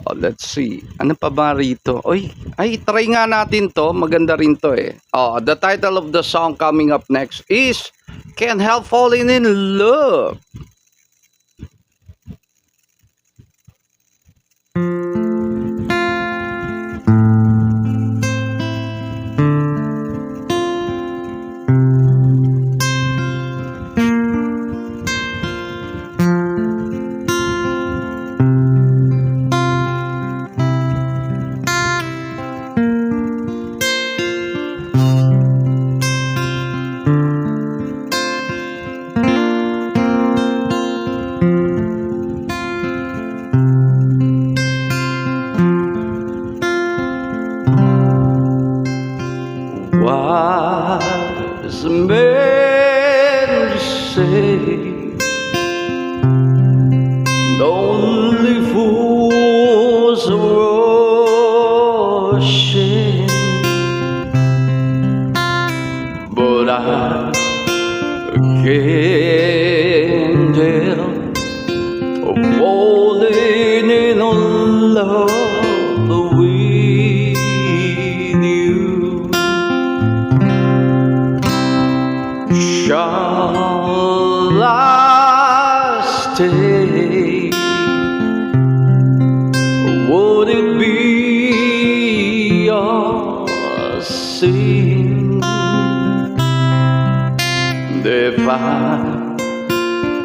Oh, let's see. Ano pa ba rito? Oy, ay, try nga natin to. Maganda rin to eh. Oh, the title of the song coming up next is Can't Help Falling in Love. Wise men say only fools rushing, but I can't help falling in love with you. Shall I stay? Would it be a sin if I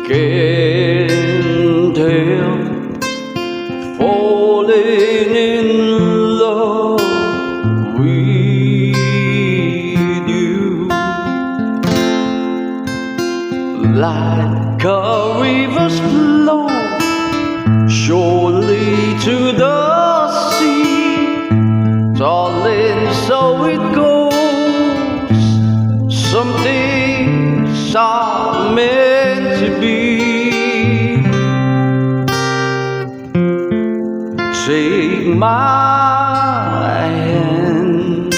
can't help falling in love with you? Like a river's flow surely to the sea, darling, so it goes. Some things are meant to be. Take my hand,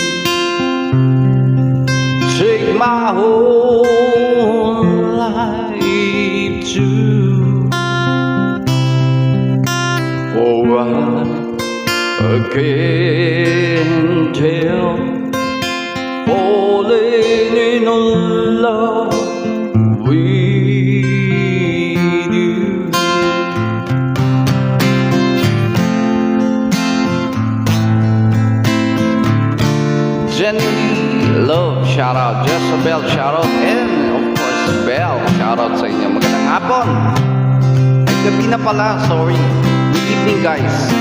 take my whole life too, for I can't help falling in love with you. Jenny Love, shout out. Jezebel, shout out. And of course, Bell, shout out sa inyo. Magandang hapon. Ay, gabi na pala, sorry. Good evening, guys.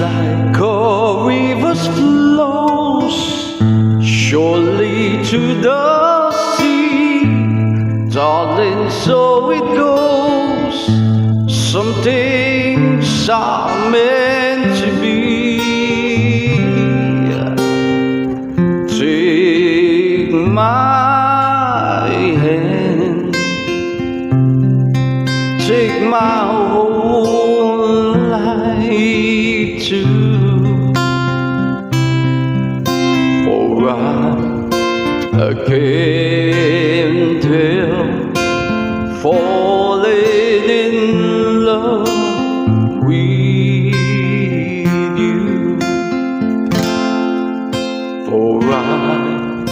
Like a river's flows surely to the sea, darling, so it goes. Some things are meant to be. Take my hand, take my whole life too, for I can't help falling in love with you, for I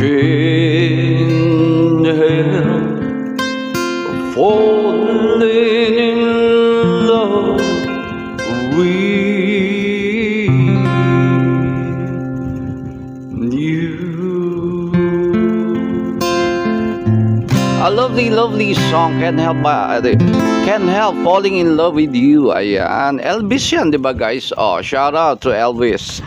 can't help falling in love with you. A lovely song, can't help falling in love with you. Ayan, Elvis yan, di ba guys? Oh, shout out to Elvis.